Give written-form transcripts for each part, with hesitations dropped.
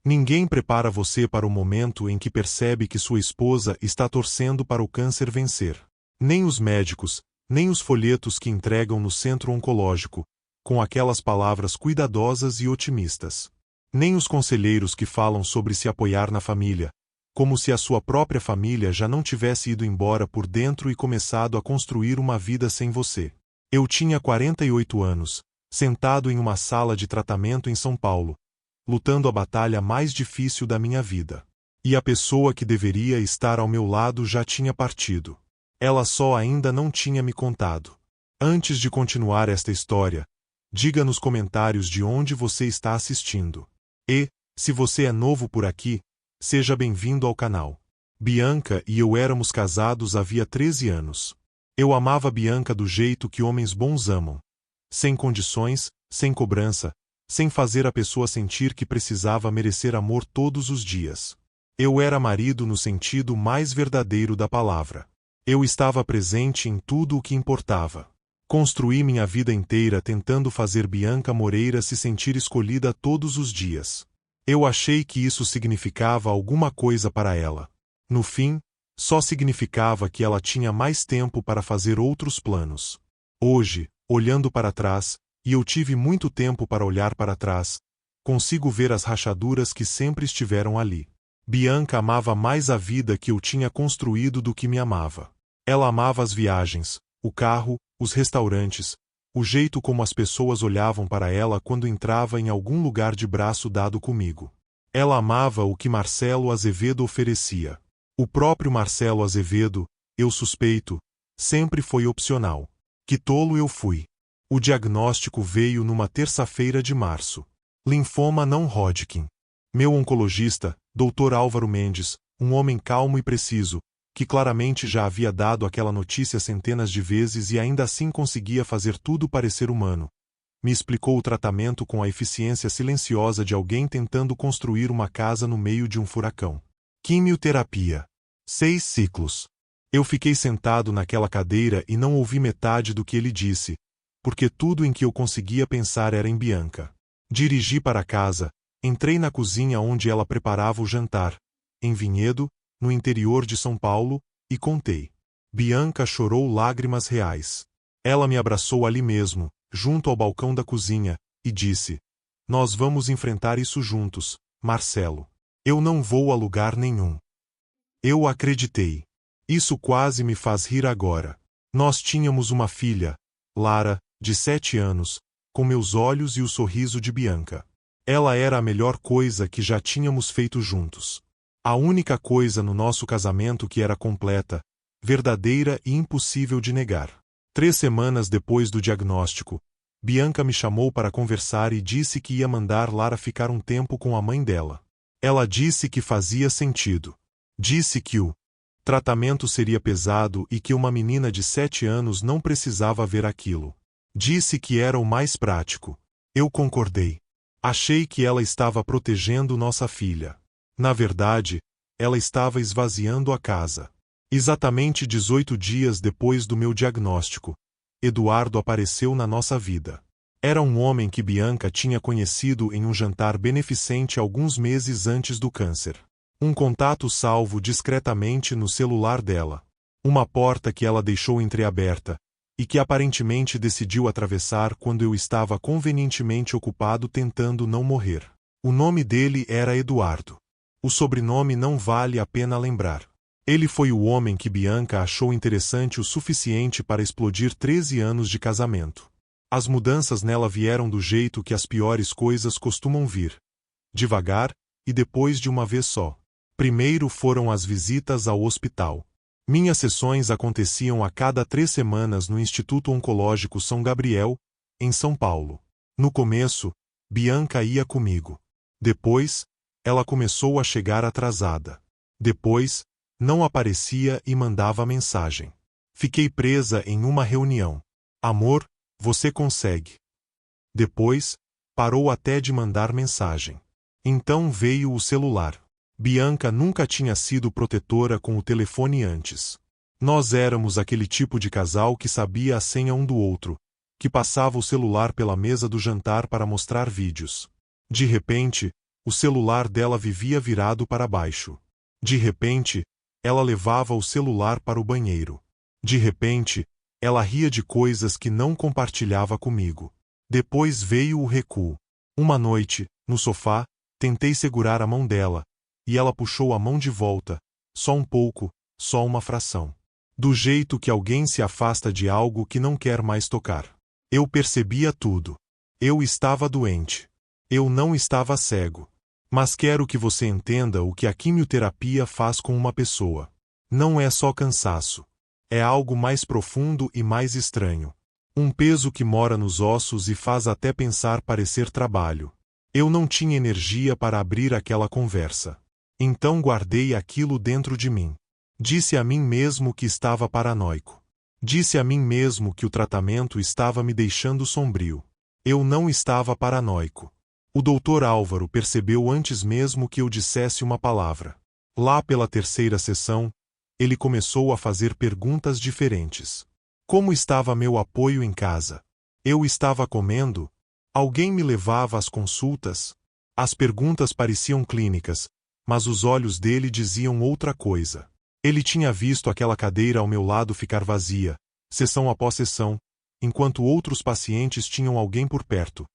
Ninguém prepara você para o momento em que percebe que sua esposa está torcendo para o câncer vencer. Nem os médicos, nem os folhetos que entregam no centro oncológico, com aquelas palavras cuidadosas e otimistas. Nem os conselheiros que falam sobre se apoiar na família, como se a sua própria família já não tivesse ido embora por dentro e começado a construir uma vida sem você. Eu tinha 48 anos, sentado em uma sala de tratamento em São Paulo, lutando a batalha mais difícil da minha vida. E a pessoa que deveria estar ao meu lado já tinha partido. Ela só ainda não tinha me contado. Antes de continuar esta história, diga nos comentários de onde você está assistindo. E, se você é novo por aqui, seja bem-vindo ao canal. Bianca e eu éramos casados havia 13 anos. Eu amava Bianca do jeito que homens bons amam. Sem condições, sem cobrança, sem fazer a pessoa sentir que precisava merecer amor todos os dias. Eu era marido no sentido mais verdadeiro da palavra. Eu estava presente em tudo o que importava. Construí minha vida inteira tentando fazer Bianca Moreira se sentir escolhida todos os dias. Eu achei que isso significava alguma coisa para ela. No fim, só significava que ela tinha mais tempo para fazer outros planos. Hoje, olhando para trás, e eu tive muito tempo para olhar para trás, consigo ver as rachaduras que sempre estiveram ali. Bianca amava mais a vida que eu tinha construído do que me amava. Ela amava as viagens, o carro, os restaurantes, o jeito como as pessoas olhavam para ela quando entrava em algum lugar de braço dado comigo. Ela amava o que Marcelo Azevedo oferecia. O próprio Marcelo Azevedo, eu suspeito, sempre foi opcional. Que tolo eu fui. O diagnóstico veio numa terça-feira de março. Linfoma não Hodgkin. Meu oncologista, Dr. Álvaro Mendes, um homem calmo e preciso, que claramente já havia dado aquela notícia centenas de vezes e ainda assim conseguia fazer tudo parecer humano, me explicou o tratamento com a eficiência silenciosa de alguém tentando construir uma casa no meio de um furacão. Quimioterapia. 6 ciclos. Eu fiquei sentado naquela cadeira e não ouvi metade do que ele disse, porque tudo em que eu conseguia pensar era em Bianca. Dirigi para casa, entrei na cozinha onde ela preparava o jantar, em Vinhedo, no interior de São Paulo, e contei. Bianca chorou lágrimas reais. Ela me abraçou ali mesmo, junto ao balcão da cozinha, e disse: "Nós vamos enfrentar isso juntos, Marcelo. Eu não vou a lugar nenhum." Eu acreditei. Isso quase me faz rir agora. Nós tínhamos uma filha, Lara, de 7 anos, com meus olhos e o sorriso de Bianca. Ela era a melhor coisa que já tínhamos feito juntos. A única coisa no nosso casamento que era completa, verdadeira e impossível de negar. 3 semanas depois do diagnóstico, Bianca me chamou para conversar e disse que ia mandar Lara ficar um tempo com a mãe dela. Ela disse que fazia sentido. Disse que o tratamento seria pesado e que uma menina de 7 anos não precisava ver aquilo. Disse que era o mais prático. Eu concordei. Achei que ela estava protegendo nossa filha. Na verdade, ela estava esvaziando a casa. Exatamente 18 dias depois do meu diagnóstico, Eduardo apareceu na nossa vida. Era um homem que Bianca tinha conhecido em um jantar beneficente alguns meses antes do câncer. Um contato salvo discretamente no celular dela. Uma porta que ela deixou entreaberta, e que aparentemente decidiu atravessar quando eu estava convenientemente ocupado tentando não morrer. O nome dele era Eduardo. O sobrenome não vale a pena lembrar. Ele foi o homem que Bianca achou interessante o suficiente para explodir 13 anos de casamento. As mudanças nela vieram do jeito que as piores coisas costumam vir. Devagar, e depois de uma vez só. Primeiro foram as visitas ao hospital. Minhas sessões aconteciam a cada 3 semanas no Instituto Oncológico São Gabriel, em São Paulo. No começo, Bianca ia comigo. Depois, ela começou a chegar atrasada. Depois, não aparecia e mandava mensagem. Fiquei presa em uma reunião. "Amor, você consegue." Depois, parou até de mandar mensagem. Então veio o celular. Bianca nunca tinha sido protetora com o telefone antes. Nós éramos aquele tipo de casal que sabia a senha um do outro, que passava o celular pela mesa do jantar para mostrar vídeos. De repente, O celular dela vivia virado para baixo. De repente, ela levava o celular para o banheiro. De repente, ela ria de coisas que não compartilhava comigo. Depois veio o recuo. Uma noite, no sofá, tentei segurar a mão dela, e ela puxou a mão de volta, só um pouco, só uma fração. Do jeito que alguém se afasta de algo que não quer mais tocar. Eu percebia tudo. Eu estava doente. Eu não estava cego. Mas quero que você entenda o que a quimioterapia faz com uma pessoa. Não é só cansaço. É algo mais profundo e mais estranho. Um peso que mora nos ossos e faz até pensar parecer trabalho. Eu não tinha energia para abrir aquela conversa. Então guardei aquilo dentro de mim. Disse a mim mesmo que estava paranoico. Disse a mim mesmo que o tratamento estava me deixando sombrio. Eu não estava paranoico. O Dr. Álvaro percebeu antes mesmo que eu dissesse uma palavra. Lá pela terceira sessão, ele começou a fazer perguntas diferentes. Como estava meu apoio em casa? Eu estava comendo? Alguém me levava às consultas? As perguntas pareciam clínicas, mas os olhos dele diziam outra coisa. Ele tinha visto aquela cadeira ao meu lado ficar vazia, sessão após sessão, enquanto outros pacientes tinham alguém por perto.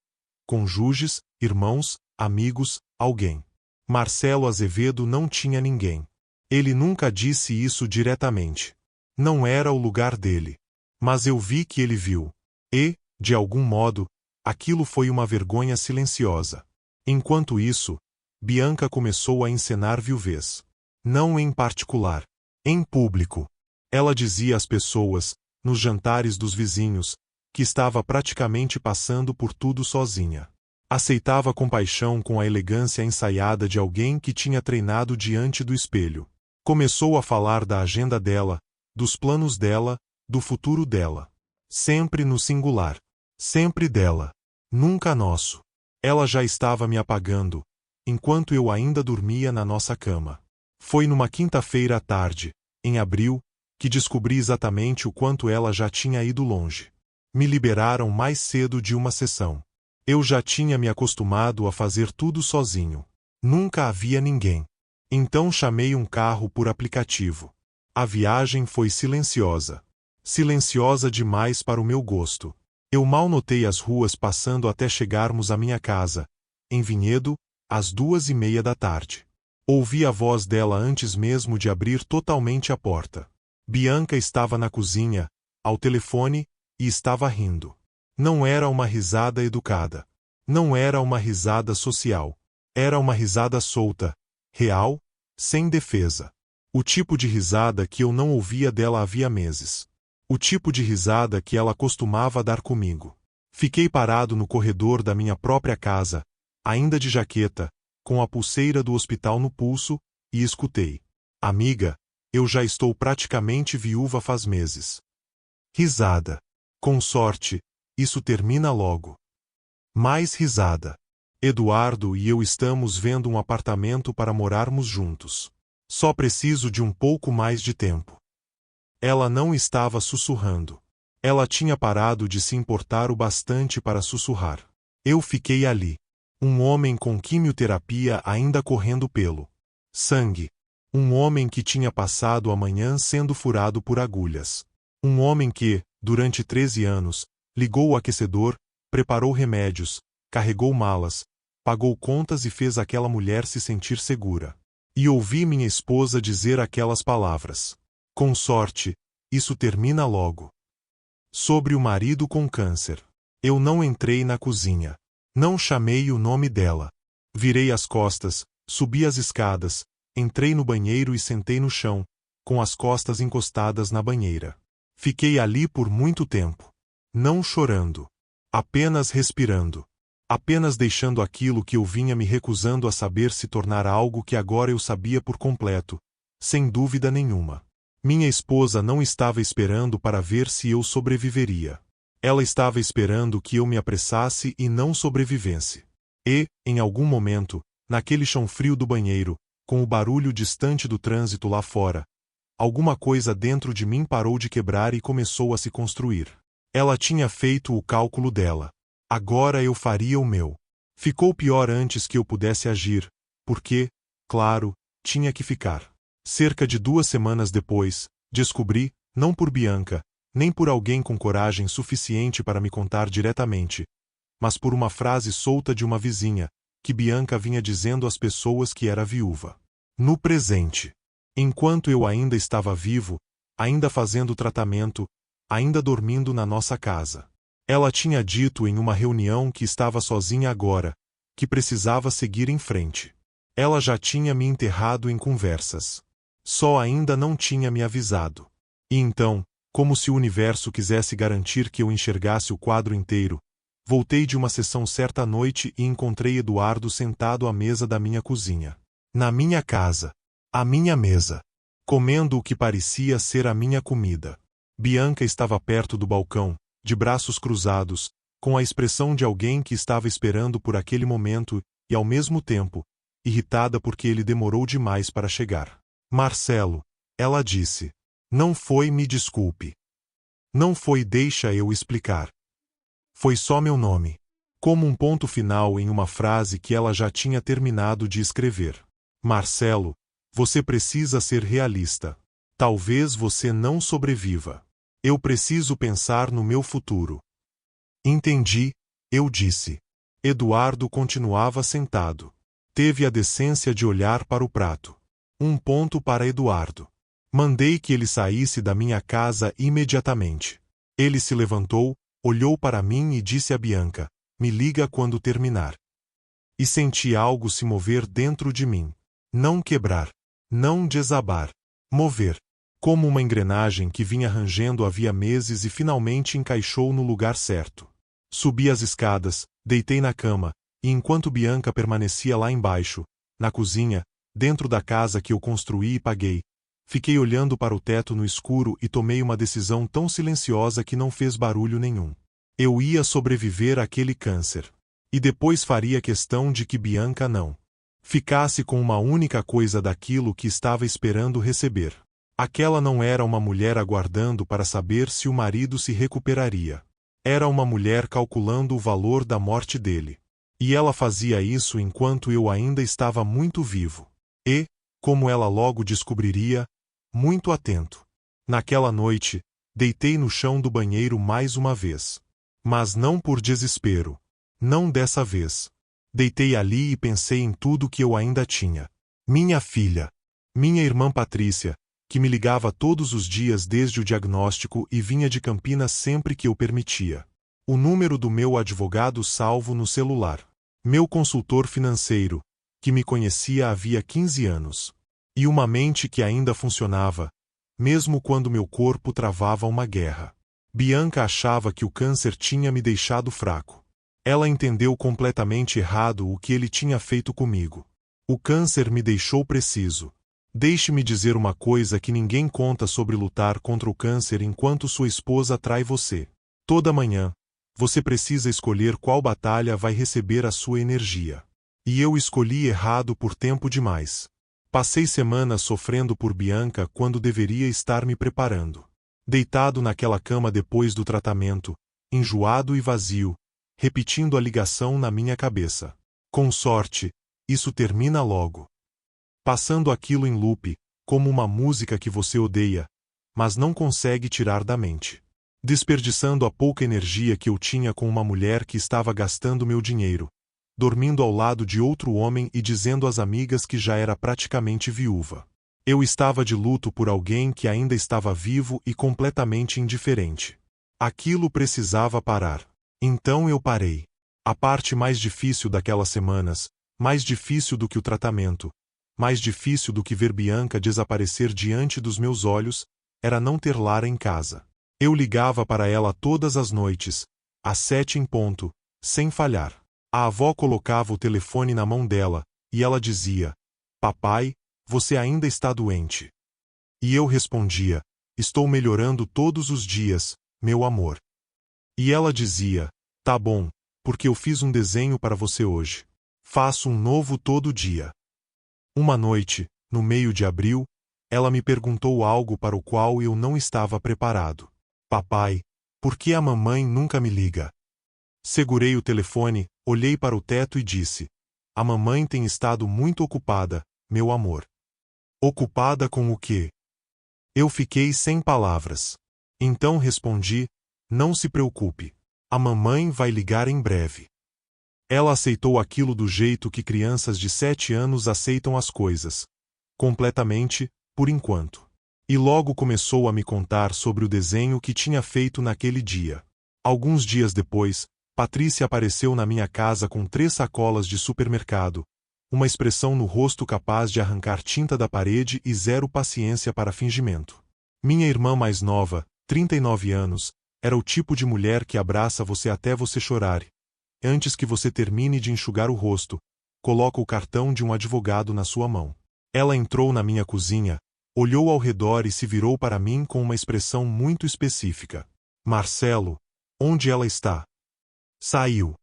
Cônjuges, irmãos, amigos, alguém. Marcelo Azevedo não tinha ninguém. Ele nunca disse isso diretamente. Não era o lugar dele. Mas eu vi que ele viu. E, de algum modo, aquilo foi uma vergonha silenciosa. Enquanto isso, Bianca começou a encenar viuvez. Não em particular. Em público. Ela dizia às pessoas, nos jantares dos vizinhos, que estava praticamente passando por tudo sozinha. Aceitava com paixão com a elegância ensaiada de alguém que tinha treinado diante do espelho. Começou a falar da agenda dela, dos planos dela, do futuro dela. Sempre no singular. Sempre dela. Nunca nosso. Ela já estava me apagando, enquanto eu ainda dormia na nossa cama. Foi numa quinta-feira à tarde, em abril, que descobri exatamente o quanto ela já tinha ido longe. Me liberaram mais cedo de uma sessão. Eu já tinha me acostumado a fazer tudo sozinho. Nunca havia ninguém. Então chamei um carro por aplicativo. A viagem foi silenciosa. Silenciosa demais para o meu gosto. Eu mal notei as ruas passando até chegarmos à minha casa, em Vinhedo, às 2:30 da tarde. Ouvi a voz dela antes mesmo de abrir totalmente a porta. Bianca estava na cozinha, ao telefone, e estava rindo. Não era uma risada educada. Não era uma risada social. Era uma risada solta, real, sem defesa. O tipo de risada que eu não ouvia dela havia meses. O tipo de risada que ela costumava dar comigo. Fiquei parado no corredor da minha própria casa, ainda de jaqueta, com a pulseira do hospital no pulso, e escutei. Amiga, eu já estou praticamente viúva faz meses. Risada. Com sorte, isso termina logo. Mais risada. Eduardo e eu estamos vendo um apartamento para morarmos juntos. Só preciso de um pouco mais de tempo. Ela não estava sussurrando. Ela tinha parado de se importar o bastante para sussurrar. Eu fiquei ali. Um homem com quimioterapia ainda correndo pelo sangue. Um homem que tinha passado a manhã sendo furado por agulhas. Um homem que, durante 13 anos, ligou o aquecedor, preparou remédios, carregou malas, pagou contas e fez aquela mulher se sentir segura. E ouvi minha esposa dizer aquelas palavras. Com sorte, isso termina logo. Sobre o marido com câncer. Eu não entrei na cozinha. Não chamei o nome dela. Virei as costas, subi as escadas, entrei no banheiro e sentei no chão, com as costas encostadas na banheira. Fiquei ali por muito tempo. Não chorando. Apenas respirando. Apenas deixando aquilo que eu vinha me recusando a saber se tornar algo que agora eu sabia por completo, sem dúvida nenhuma. Minha esposa não estava esperando para ver se eu sobreviveria. Ela estava esperando que eu me apressasse e não sobrevivesse. E, em algum momento, naquele chão frio do banheiro, com o barulho distante do trânsito lá fora, alguma coisa dentro de mim parou de quebrar e começou a se construir. Ela tinha feito o cálculo dela. Agora eu faria o meu. Ficou pior antes que eu pudesse agir, porque, claro, tinha que ficar. Cerca de 2 semanas depois, descobri, não por Bianca, nem por alguém com coragem suficiente para me contar diretamente, mas por uma frase solta de uma vizinha, que Bianca vinha dizendo às pessoas que era viúva. No presente. Enquanto eu ainda estava vivo, ainda fazendo tratamento, ainda dormindo na nossa casa. Ela tinha dito em uma reunião que estava sozinha agora, que precisava seguir em frente. Ela já tinha me enterrado em conversas. Só ainda não tinha me avisado. E então, como se o universo quisesse garantir que eu enxergasse o quadro inteiro, voltei de uma sessão certa noite e encontrei Eduardo sentado à mesa da minha cozinha. Na minha casa. À minha mesa. Comendo o que parecia ser a minha comida. Bianca estava perto do balcão, de braços cruzados, com a expressão de alguém que estava esperando por aquele momento e, ao mesmo tempo, irritada porque ele demorou demais para chegar. Marcelo, ela disse. Não foi me desculpe. Não foi deixa eu explicar. Foi só meu nome. Como um ponto final em uma frase que ela já tinha terminado de escrever. Marcelo, você precisa ser realista. Talvez você não sobreviva. Eu preciso pensar no meu futuro. Entendi, eu disse. Eduardo continuava sentado. Teve a decência de olhar para o prato. Um ponto para Eduardo. Mandei que ele saísse da minha casa imediatamente. Ele se levantou, olhou para mim e disse a Bianca, me liga quando terminar. E senti algo se mover dentro de mim. Não quebrar. Não desabar. Mover. Como uma engrenagem que vinha rangendo havia meses e finalmente encaixou no lugar certo. Subi as escadas, deitei na cama, e enquanto Bianca permanecia lá embaixo, na cozinha, dentro da casa que eu construí e paguei, fiquei olhando para o teto no escuro e tomei uma decisão tão silenciosa que não fez barulho nenhum. Eu ia sobreviver àquele câncer. E depois faria questão de que Bianca não ficasse com uma única coisa daquilo que estava esperando receber. Aquela não era uma mulher aguardando para saber se o marido se recuperaria. Era uma mulher calculando o valor da morte dele. E ela fazia isso enquanto eu ainda estava muito vivo. E, como ela logo descobriria, muito atento. Naquela noite, deitei no chão do banheiro mais uma vez. Mas não por desespero. Não dessa vez. Deitei ali e pensei em tudo que eu ainda tinha. Minha filha. Minha irmã Patrícia, que me ligava todos os dias desde o diagnóstico e vinha de Campinas sempre que eu permitia. O número do meu advogado salvo no celular. Meu consultor financeiro, que me conhecia havia 15 anos. E uma mente que ainda funcionava, mesmo quando meu corpo travava uma guerra. Bianca achava que o câncer tinha me deixado fraco. Ela entendeu completamente errado o que ele tinha feito comigo. O câncer me deixou preciso. Deixe-me dizer uma coisa que ninguém conta sobre lutar contra o câncer enquanto sua esposa trai você. Toda manhã, você precisa escolher qual batalha vai receber a sua energia. E eu escolhi errado por tempo demais. Passei semanas sofrendo por Bianca quando deveria estar me preparando. Deitado naquela cama depois do tratamento, enjoado e vazio, repetindo a ligação na minha cabeça. Com sorte, isso termina logo. Passando aquilo em loop, como uma música que você odeia, mas não consegue tirar da mente. Desperdiçando a pouca energia que eu tinha com uma mulher que estava gastando meu dinheiro, dormindo ao lado de outro homem e dizendo às amigas que já era praticamente viúva. Eu estava de luto por alguém que ainda estava vivo e completamente indiferente. Aquilo precisava parar. Então eu parei. A parte mais difícil daquelas semanas, mais difícil do que o tratamento, mais difícil do que ver Bianca desaparecer diante dos meus olhos, era não ter Lara em casa. Eu ligava para ela todas as noites, às 7 em ponto, sem falhar. A avó colocava o telefone na mão dela, e ela dizia, papai, você ainda está doente. E eu respondia, estou melhorando todos os dias, meu amor. E ela dizia, tá bom, porque eu fiz um desenho para você hoje. Faço um novo todo dia. Uma noite, no meio de abril, ela me perguntou algo para o qual eu não estava preparado. Papai, por que a mamãe nunca me liga? Segurei o telefone, olhei para o teto e disse: a mamãe tem estado muito ocupada, meu amor. Ocupada com o quê? Eu fiquei sem palavras. Então respondi: não se preocupe. A mamãe vai ligar em breve. Ela aceitou aquilo do jeito que crianças de 7 anos aceitam as coisas. Completamente, por enquanto. E logo começou a me contar sobre o desenho que tinha feito naquele dia. Alguns dias depois, Patrícia apareceu na minha casa com 3 sacolas de supermercado, uma expressão no rosto capaz de arrancar tinta da parede e zero paciência para fingimento. Minha irmã mais nova, 39 anos, era o tipo de mulher que abraça você até você chorar. Antes que você termine de enxugar o rosto, coloca o cartão de um advogado na sua mão. Ela entrou na minha cozinha, olhou ao redor e se virou para mim com uma expressão muito específica. Marcelo, onde ela está? Saiu.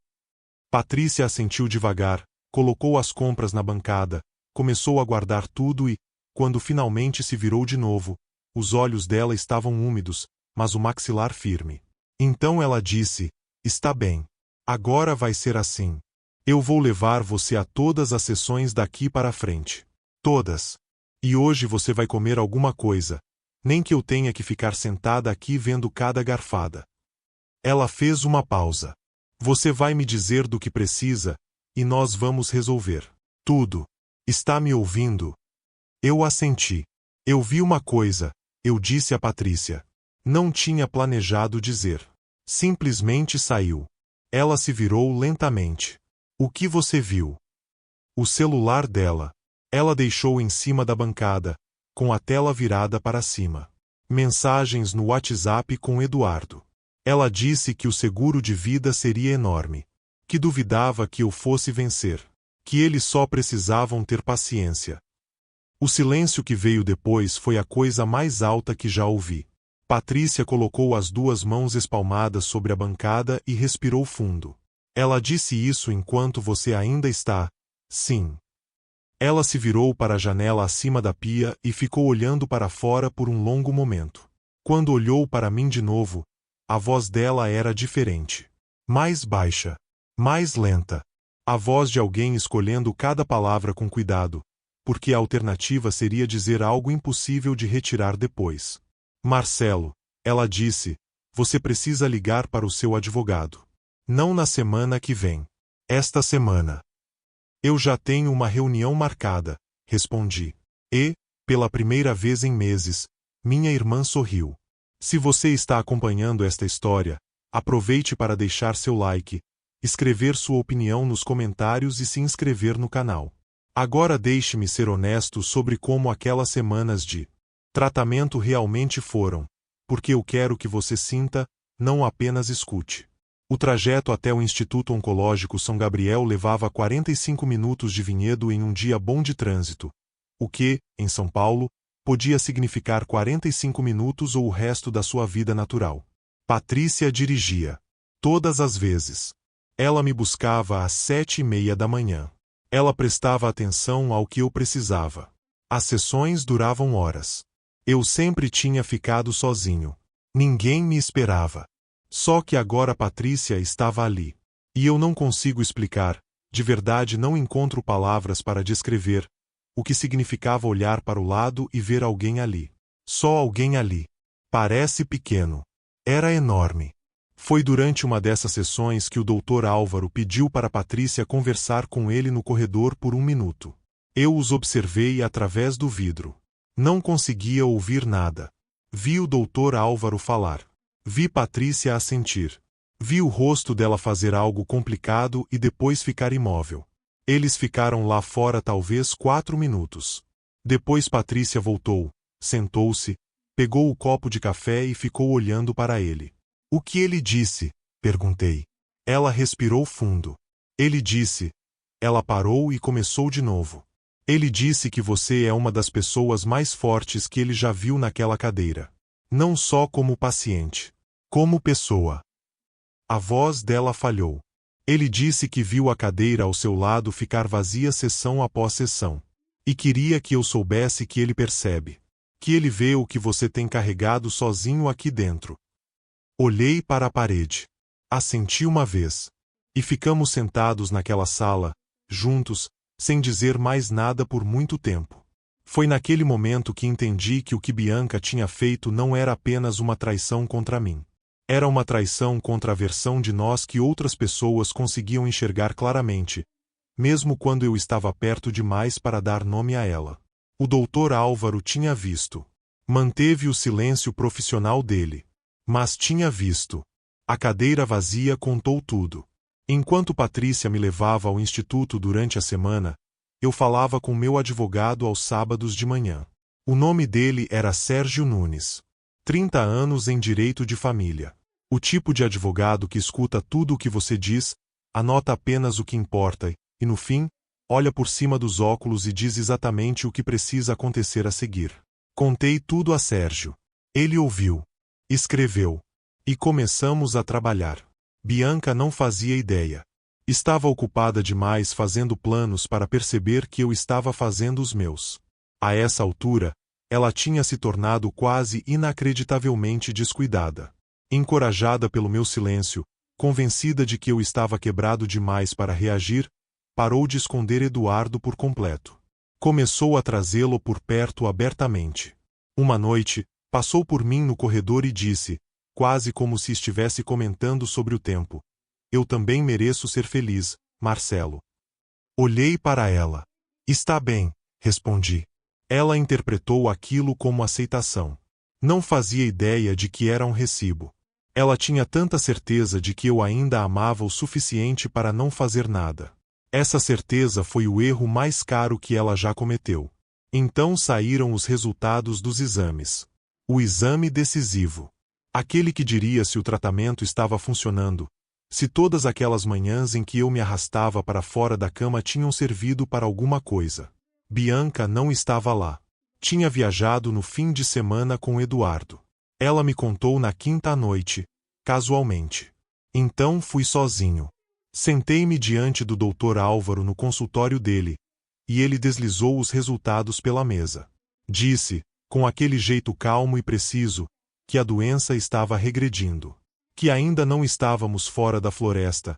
Patrícia assentiu devagar, colocou as compras na bancada, começou a guardar tudo e, quando finalmente se virou de novo, os olhos dela estavam úmidos, mas o maxilar firme. Então ela disse: está bem. Agora vai ser assim. Eu vou levar você a todas as sessões daqui para frente. Todas. E hoje você vai comer alguma coisa. Nem que eu tenha que ficar sentada aqui vendo cada garfada. Ela fez uma pausa. Você vai me dizer do que precisa, e nós vamos resolver. Tudo. Está me ouvindo? Eu assenti. Eu vi uma coisa, eu disse a Patrícia. Não tinha planejado dizer. Simplesmente saiu. Ela se virou lentamente. O que você viu? O celular dela. Ela deixou em cima da bancada, com a tela virada para cima. Mensagens no WhatsApp com Eduardo. Ela disse que o seguro de vida seria enorme. Que duvidava que eu fosse vencer. Que eles só precisavam ter paciência. O silêncio que veio depois foi a coisa mais alta que já ouvi. Patrícia colocou as 2 mãos espalmadas sobre a bancada e respirou fundo. Ela disse isso enquanto você ainda está? Sim. Ela se virou para a janela acima da pia e ficou olhando para fora por um longo momento. Quando olhou para mim de novo, a voz dela era diferente. Mais baixa. Mais lenta. A voz de alguém escolhendo cada palavra com cuidado, porque a alternativa seria dizer algo impossível de retirar depois. Marcelo, ela disse, você precisa ligar para o seu advogado. Não na semana que vem. Esta semana. Eu já tenho uma reunião marcada, respondi. E, pela primeira vez em meses, minha irmã sorriu. Se você está acompanhando esta história, aproveite para deixar seu like, escrever sua opinião nos comentários e se inscrever no canal. Agora deixe-me ser honesto sobre como aquelas semanas de tratamento realmente foram, porque eu quero que você sinta, não apenas escute. O trajeto até o Instituto Oncológico São Gabriel levava 45 minutos de Vinhedo em um dia bom de trânsito, o que, em São Paulo, podia significar 45 minutos ou o resto da sua vida natural. Patrícia dirigia. Todas as vezes. Ela me buscava às 7:30 da manhã. Ela prestava atenção ao que eu precisava. As sessões duravam horas. Eu sempre tinha ficado sozinho. Ninguém me esperava. Só que agora Patrícia estava ali. E eu não consigo explicar, de verdade não encontro palavras para descrever, o que significava olhar para o lado e ver alguém ali. Só alguém ali. Parece pequeno. Era enorme. Foi durante uma dessas sessões que o Dr. Álvaro pediu para Patrícia conversar com ele no corredor por 1 minuto. Eu os observei através do vidro. Não conseguia ouvir nada. Vi o Dr. Álvaro falar. Vi Patrícia assentir. Vi o rosto dela fazer algo complicado e depois ficar imóvel. Eles ficaram lá fora talvez 4 minutos. Depois Patrícia voltou, sentou-se, pegou o copo de café e ficou olhando para ele. O que ele disse? Perguntei. Ela respirou fundo. Ele disse. Ela parou e começou de novo. Ele disse que você é uma das pessoas mais fortes que ele já viu naquela cadeira. Não só como paciente. Como pessoa. A voz dela falhou. Ele disse que viu a cadeira ao seu lado ficar vazia sessão após sessão. E queria que eu soubesse que ele percebe. Que ele vê o que você tem carregado sozinho aqui dentro. Olhei para a parede. Assenti uma vez. E ficamos sentados naquela sala, juntos, sem dizer mais nada por muito tempo. Foi naquele momento que entendi que o que Bianca tinha feito não era apenas uma traição contra mim. Era uma traição contra a versão de nós que outras pessoas conseguiam enxergar claramente, mesmo quando eu estava perto demais para dar nome a ela. O Dr. Álvaro tinha visto. Manteve o silêncio profissional dele. Mas tinha visto. A cadeira vazia contou tudo. Enquanto Patrícia me levava ao instituto durante a semana, eu falava com meu advogado aos sábados de manhã. O nome dele era Sérgio Nunes. 30 anos em direito de família. O tipo de advogado que escuta tudo o que você diz, anota apenas o que importa e, no fim, olha por cima dos óculos e diz exatamente o que precisa acontecer a seguir. Contei tudo a Sérgio. Ele ouviu. Escreveu. E começamos a trabalhar. Bianca não fazia ideia. Estava ocupada demais fazendo planos para perceber que eu estava fazendo os meus. A essa altura, ela tinha se tornado quase inacreditavelmente descuidada. Encorajada pelo meu silêncio, convencida de que eu estava quebrado demais para reagir, parou de esconder Eduardo por completo. Começou a trazê-lo por perto abertamente. Uma noite, passou por mim no corredor e disse, quase como se estivesse comentando sobre o tempo: "Eu também mereço ser feliz, Marcelo." Olhei para ela. "Está bem", respondi. Ela interpretou aquilo como aceitação. Não fazia ideia de que era um recibo. Ela tinha tanta certeza de que eu ainda a amava o suficiente para não fazer nada. Essa certeza foi o erro mais caro que ela já cometeu. Então saíram os resultados dos exames. O exame decisivo. Aquele que diria se o tratamento estava funcionando, se todas aquelas manhãs em que eu me arrastava para fora da cama tinham servido para alguma coisa. Bianca não estava lá. Tinha viajado no fim de semana com Eduardo. Ela me contou na quinta noite, casualmente. Então fui sozinho. Sentei-me diante do Dr. Álvaro no consultório dele, e ele deslizou os resultados pela mesa. Disse, com aquele jeito calmo e preciso, que a doença estava regredindo. Que ainda não estávamos fora da floresta,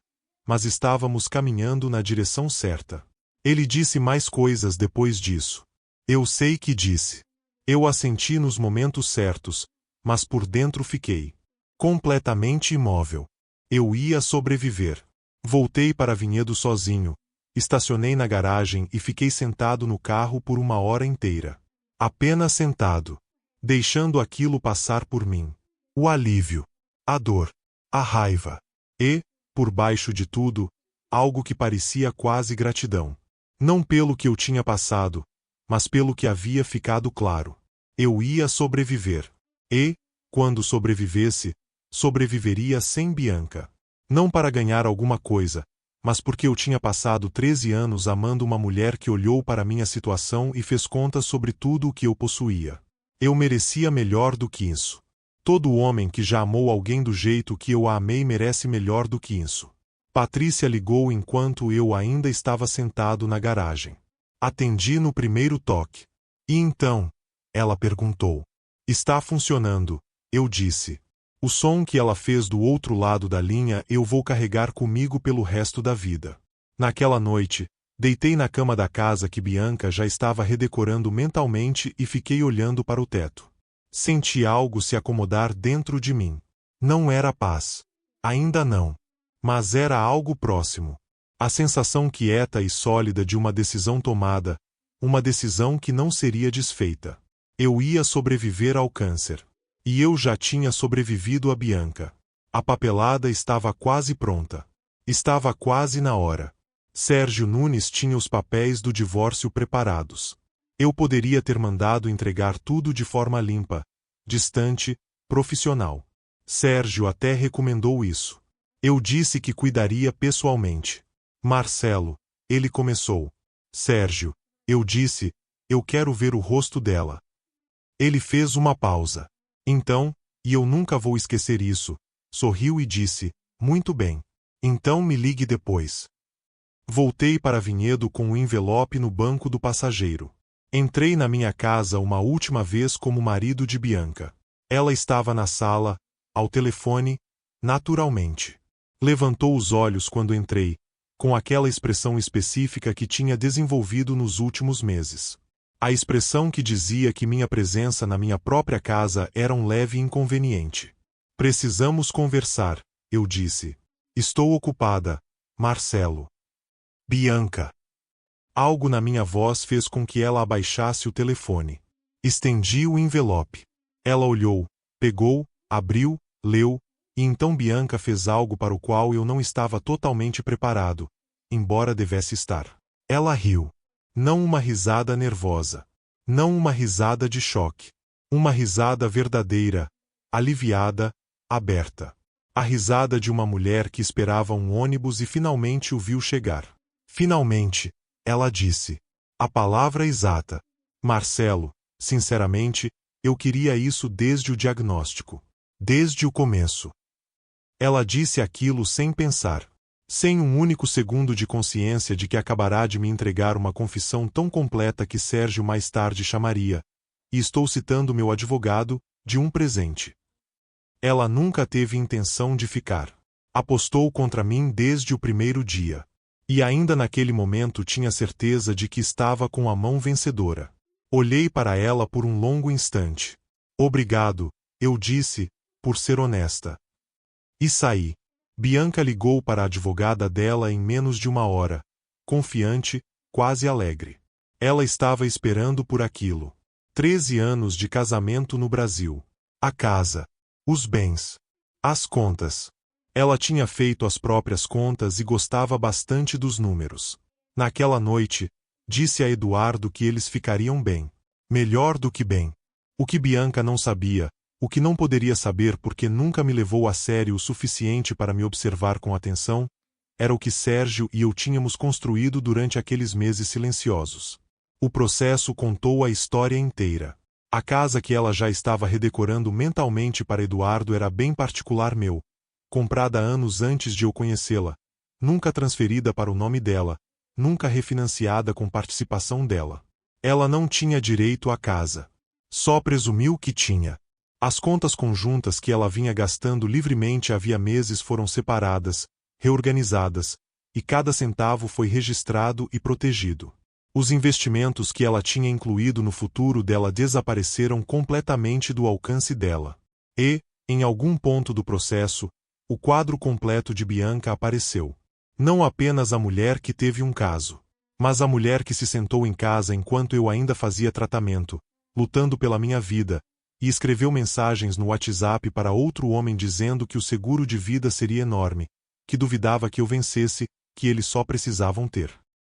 mas estávamos caminhando na direção certa. Ele disse mais coisas depois disso. Eu sei que disse. Eu assenti nos momentos certos, mas por dentro fiquei completamente imóvel. Eu ia sobreviver. Voltei para Vinhedo sozinho, estacionei na garagem e fiquei sentado no carro por uma hora inteira. Apenas sentado, deixando aquilo passar por mim. O alívio, a dor, a raiva e, por baixo de tudo, algo que parecia quase gratidão. Não pelo que eu tinha passado, mas pelo que havia ficado claro. Eu ia sobreviver. E, quando sobrevivesse, sobreviveria sem Bianca. Não para ganhar alguma coisa, mas porque eu tinha passado 13 anos amando uma mulher que olhou para minha situação e fez contas sobre tudo o que eu possuía. Eu merecia melhor do que isso. Todo homem que já amou alguém do jeito que eu a amei merece melhor do que isso. Patrícia ligou enquanto eu ainda estava sentado na garagem. Atendi no primeiro toque. E então? Ela perguntou. Está funcionando, eu disse. O som que ela fez do outro lado da linha eu vou carregar comigo pelo resto da vida. Naquela noite, deitei na cama da casa que Bianca já estava redecorando mentalmente e fiquei olhando para o teto. Senti algo se acomodar dentro de mim. Não era paz. Ainda não. Mas era algo próximo. A sensação quieta e sólida de uma decisão tomada, uma decisão que não seria desfeita. Eu ia sobreviver ao câncer. E eu já tinha sobrevivido a Bianca. A papelada estava quase pronta. Estava quase na hora. Sérgio Nunes tinha os papéis do divórcio preparados. Eu poderia ter mandado entregar tudo de forma limpa, distante, profissional. Sérgio até recomendou isso. Eu disse que cuidaria pessoalmente. Marcelo, ele começou. Sérgio, eu disse, eu quero ver o rosto dela. Ele fez uma pausa. Então, e eu nunca vou esquecer isso, sorriu e disse, muito bem. Então me ligue depois. Voltei para Vinhedo com o envelope no banco do passageiro. Entrei na minha casa uma última vez como marido de Bianca. Ela estava na sala, ao telefone, naturalmente. Levantou os olhos quando entrei, com aquela expressão específica que tinha desenvolvido nos últimos meses. A expressão que dizia que minha presença na minha própria casa era um leve inconveniente. Precisamos conversar, eu disse. Estou ocupada, Marcelo. Bianca. Algo na minha voz fez com que ela abaixasse o telefone. Estendi o envelope. Ela olhou, pegou, abriu, leu, e então Bianca fez algo para o qual eu não estava totalmente preparado, embora devesse estar. Ela riu. Não uma risada nervosa. Não uma risada de choque. Uma risada verdadeira, aliviada, aberta. A risada de uma mulher que esperava um ônibus e finalmente o viu chegar. Finalmente, ela disse. A palavra exata. Marcelo, sinceramente, eu queria isso desde o diagnóstico. Desde o começo. Ela disse aquilo sem pensar. Sem um único segundo de consciência de que acabará de me entregar uma confissão tão completa que Sérgio mais tarde chamaria, e estou citando meu advogado, de um presente. Ela nunca teve intenção de ficar. Apostou contra mim desde o primeiro dia. E ainda naquele momento tinha certeza de que estava com a mão vencedora. Olhei para ela por um longo instante. Obrigado, eu disse, por ser honesta. E saí. Bianca ligou para a advogada dela em menos de uma hora, confiante, quase alegre. Ela estava esperando por aquilo. 13 anos de casamento no Brasil. A casa. Os bens. As contas. Ela tinha feito as próprias contas e gostava bastante dos números. Naquela noite, disse a Eduardo que eles ficariam bem. Melhor do que bem. O que Bianca não sabia, o que não poderia saber porque nunca me levou a sério o suficiente para me observar com atenção, era o que Sérgio e eu tínhamos construído durante aqueles meses silenciosos. O processo contou a história inteira. A casa que ela já estava redecorando mentalmente para Eduardo era bem particular meu, comprada anos antes de eu conhecê-la, nunca transferida para o nome dela, nunca refinanciada com participação dela. Ela não tinha direito à casa. Só presumiu que tinha. As contas conjuntas que ela vinha gastando livremente havia meses foram separadas, reorganizadas, e cada centavo foi registrado e protegido. Os investimentos que ela tinha incluído no futuro dela desapareceram completamente do alcance dela. E, em algum ponto do processo, o quadro completo de Bianca apareceu. Não apenas a mulher que teve um caso, mas a mulher que se sentou em casa enquanto eu ainda fazia tratamento, lutando pela minha vida, e escreveu mensagens no WhatsApp para outro homem dizendo que o seguro de vida seria enorme, que duvidava que eu vencesse, que eles só precisavam ter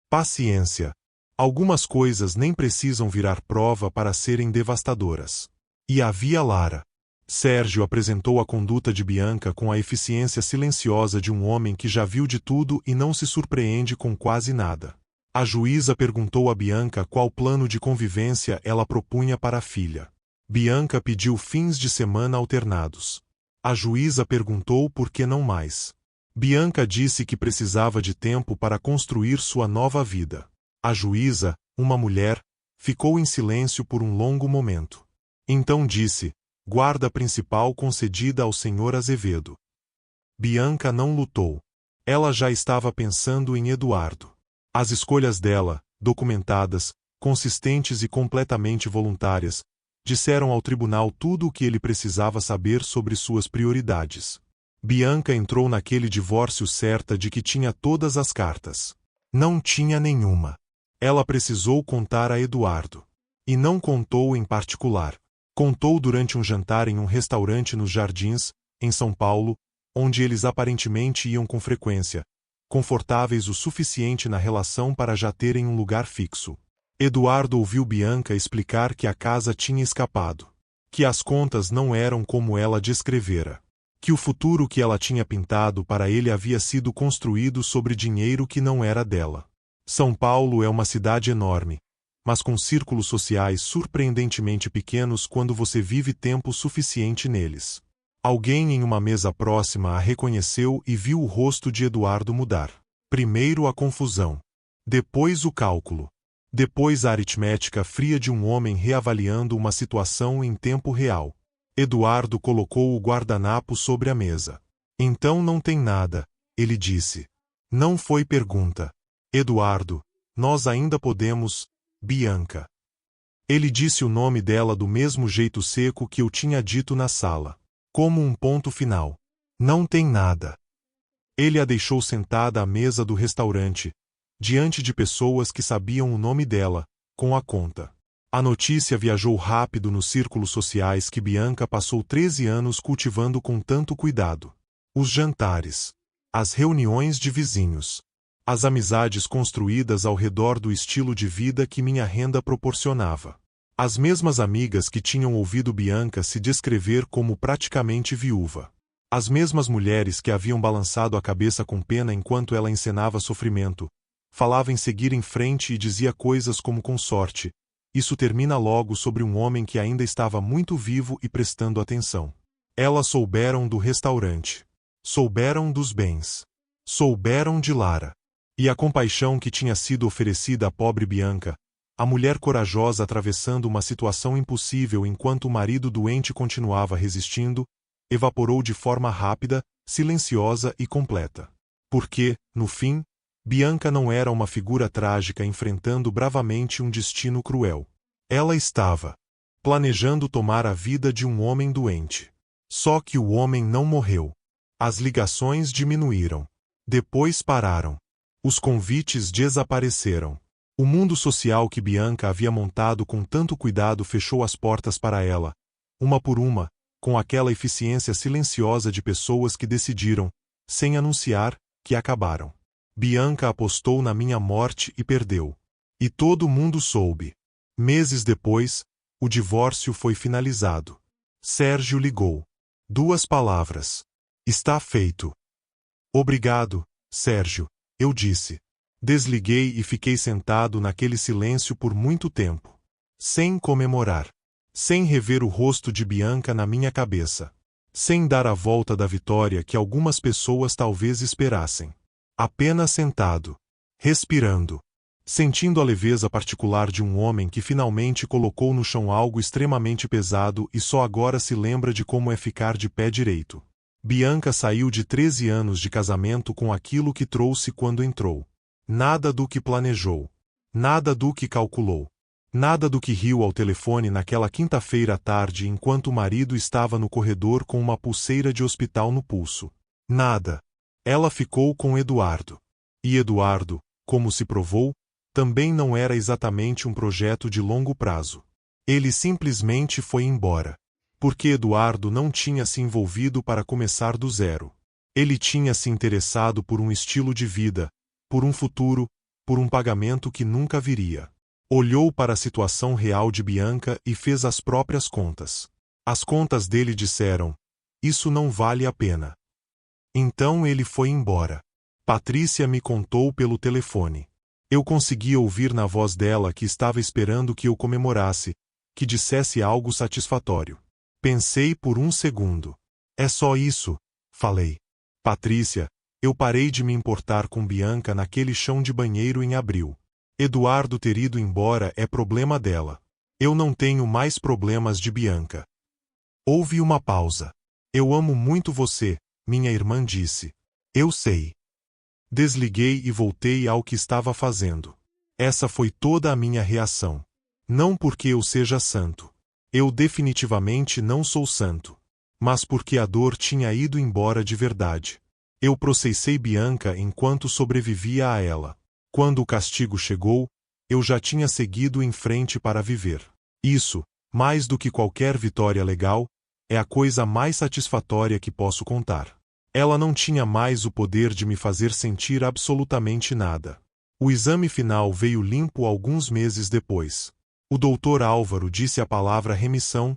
paciência. Algumas coisas nem precisam virar prova para serem devastadoras. E havia Lara. Sérgio apresentou a conduta de Bianca com a eficiência silenciosa de um homem que já viu de tudo e não se surpreende com quase nada. A juíza perguntou a Bianca qual plano de convivência ela propunha para a filha. Bianca pediu fins de semana alternados. A juíza perguntou por que não mais. Bianca disse que precisava de tempo para construir sua nova vida. A juíza, uma mulher, ficou em silêncio por um longo momento. Então disse, guarda principal concedida ao senhor Azevedo. Bianca não lutou. Ela já estava pensando em Eduardo. As escolhas dela, documentadas, consistentes e completamente voluntárias, disseram ao tribunal tudo o que ele precisava saber sobre suas prioridades. Bianca entrou naquele divórcio certa de que tinha todas as cartas. Não tinha nenhuma. Ela precisou contar a Eduardo. E não contou em particular. Contou durante um jantar em um restaurante nos Jardins, em São Paulo, onde eles aparentemente iam com frequência, confortáveis o suficiente na relação para já terem um lugar fixo. Eduardo ouviu Bianca explicar que a casa tinha escapado, que as contas não eram como ela descrevera, que o futuro que ela tinha pintado para ele havia sido construído sobre dinheiro que não era dela. São Paulo é uma cidade enorme, mas com círculos sociais surpreendentemente pequenos quando você vive tempo suficiente neles. Alguém em uma mesa próxima a reconheceu e viu o rosto de Eduardo mudar. Primeiro a confusão. Depois o cálculo. Depois a aritmética fria de um homem reavaliando uma situação em tempo real. Eduardo colocou o guardanapo sobre a mesa. Então não tem nada, ele disse. Não foi pergunta. Eduardo, nós ainda podemos, Bianca. Ele disse o nome dela do mesmo jeito seco que eu tinha dito na sala. Como um ponto final. Não tem nada. Ele a deixou sentada à mesa do restaurante, diante de pessoas que sabiam o nome dela, com a conta. A notícia viajou rápido nos círculos sociais que Bianca passou 13 anos cultivando com tanto cuidado. Os jantares. As reuniões de vizinhos. As amizades construídas ao redor do estilo de vida que minha renda proporcionava. As mesmas amigas que tinham ouvido Bianca se descrever como praticamente viúva. As mesmas mulheres que haviam balançado a cabeça com pena enquanto ela encenava sofrimento, falava em seguir em frente e dizia coisas como com sorte, isso termina logo sobre um homem que ainda estava muito vivo e prestando atenção. Elas souberam do restaurante. Souberam dos bens. Souberam de Lara. E a compaixão que tinha sido oferecida à pobre Bianca, a mulher corajosa atravessando uma situação impossível enquanto o marido doente continuava resistindo, evaporou de forma rápida, silenciosa e completa. Porque, no fim, Bianca não era uma figura trágica enfrentando bravamente um destino cruel. Ela estava planejando tomar a vida de um homem doente. Só que o homem não morreu. As ligações diminuíram. Depois pararam. Os convites desapareceram. O mundo social que Bianca havia montado com tanto cuidado fechou as portas para ela, uma por uma, com aquela eficiência silenciosa de pessoas que decidiram, sem anunciar, que acabaram. Bianca apostou na minha morte e perdeu. E todo mundo soube. Meses depois, o divórcio foi finalizado. Sérgio ligou. 2 palavras. Está feito. Obrigado, Sérgio, eu disse. Desliguei e fiquei sentado naquele silêncio por muito tempo. Sem comemorar. Sem rever o rosto de Bianca na minha cabeça. Sem dar a volta da vitória que algumas pessoas talvez esperassem. Apenas sentado. Respirando. Sentindo a leveza particular de um homem que finalmente colocou no chão algo extremamente pesado e só agora se lembra de como é ficar de pé direito. Bianca saiu de 13 anos de casamento com aquilo que trouxe quando entrou. Nada do que planejou. Nada do que calculou. Nada do que riu ao telefone naquela quinta-feira à tarde enquanto o marido estava no corredor com uma pulseira de hospital no pulso. Nada. Ela ficou com Eduardo. E Eduardo, como se provou, também não era exatamente um projeto de longo prazo. Ele simplesmente foi embora. Porque Eduardo não tinha se envolvido para começar do zero. Ele tinha se interessado por um estilo de vida, por um futuro, por um pagamento que nunca viria. Olhou para a situação real de Bianca e fez as próprias contas. As contas dele disseram: isso não vale a pena. Então ele foi embora. Patrícia me contou pelo telefone. Eu conseguia ouvir na voz dela que estava esperando que eu comemorasse, que dissesse algo satisfatório. Pensei por um segundo. É só isso, falei. Patrícia, eu parei de me importar com Bianca naquele chão de banheiro em abril. Eduardo ter ido embora é problema dela. Eu não tenho mais problemas de Bianca. Houve uma pausa. Eu amo muito você, minha irmã disse. Eu sei. Desliguei e voltei ao que estava fazendo. Essa foi toda a minha reação. Não porque eu seja santo. Eu definitivamente não sou santo. Mas porque a dor tinha ido embora de verdade. Eu processei Bianca enquanto sobrevivia a ela. Quando o castigo chegou, eu já tinha seguido em frente para viver. Isso, mais do que qualquer vitória legal, é a coisa mais satisfatória que posso contar. Ela não tinha mais o poder de me fazer sentir absolutamente nada. O exame final veio limpo alguns meses depois. O doutor Álvaro disse a palavra remissão,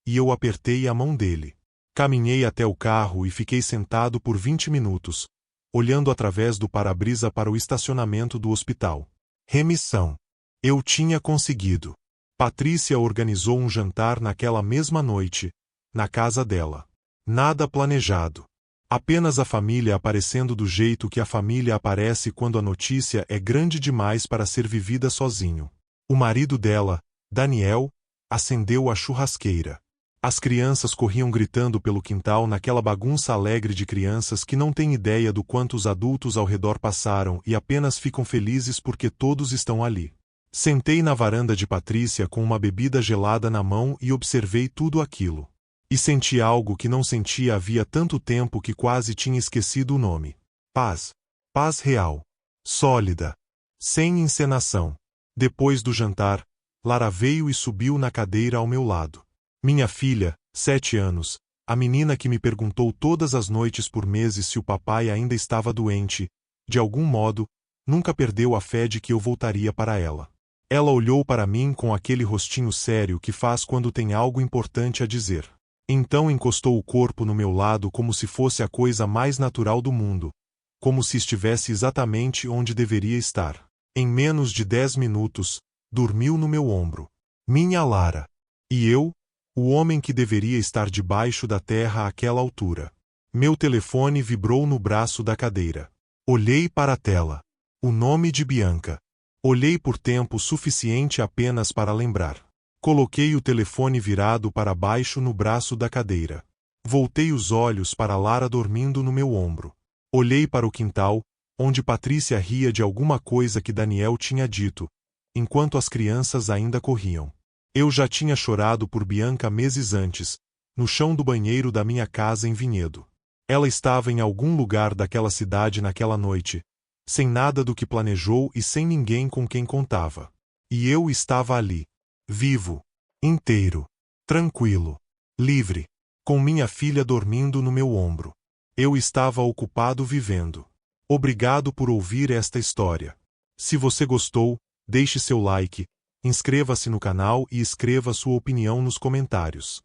e eu apertei a mão dele. Caminhei até o carro e fiquei sentado por 20 minutos, olhando através do para-brisa para o estacionamento do hospital. Remissão. Eu tinha conseguido. Patrícia organizou um jantar naquela mesma noite, na casa dela. Nada planejado. Apenas a família aparecendo do jeito que a família aparece quando a notícia é grande demais para ser vivida sozinho. O marido dela, Daniel, acendeu a churrasqueira. As crianças corriam gritando pelo quintal naquela bagunça alegre de crianças que não têm ideia do quanto os adultos ao redor passaram e apenas ficam felizes porque todos estão ali. Sentei na varanda de Patrícia com uma bebida gelada na mão e observei tudo aquilo. E senti algo que não sentia havia tanto tempo que quase tinha esquecido o nome. Paz. Paz real. Sólida. Sem encenação. Depois do jantar, Lara veio e subiu na cadeira ao meu lado. Minha filha, 7 anos, a menina que me perguntou todas as noites por meses se o papai ainda estava doente, de algum modo, nunca perdeu a fé de que eu voltaria para ela. Ela olhou para mim com aquele rostinho sério que faz quando tem algo importante a dizer. Então encostou o corpo no meu lado como se fosse a coisa mais natural do mundo, como se estivesse exatamente onde deveria estar. Em menos de 10 minutos, dormiu no meu ombro. Minha Lara. E eu, o homem que deveria estar debaixo da terra àquela altura. Meu telefone vibrou no braço da cadeira. Olhei para a tela. O nome de Bianca. Olhei por tempo suficiente apenas para lembrar. Coloquei o telefone virado para baixo no braço da cadeira. Voltei os olhos para Lara dormindo no meu ombro. Olhei para o quintal, onde Patrícia ria de alguma coisa que Daniel tinha dito, enquanto as crianças ainda corriam. Eu já tinha chorado por Bianca meses antes, no chão do banheiro da minha casa em Vinhedo. Ela estava em algum lugar daquela cidade naquela noite, sem nada do que planejou e sem ninguém com quem contava. E eu estava ali, vivo, inteiro, tranquilo, livre, com minha filha dormindo no meu ombro. Eu estava ocupado vivendo. Obrigado por ouvir esta história. Se você gostou, deixe seu like, inscreva-se no canal e escreva sua opinião nos comentários.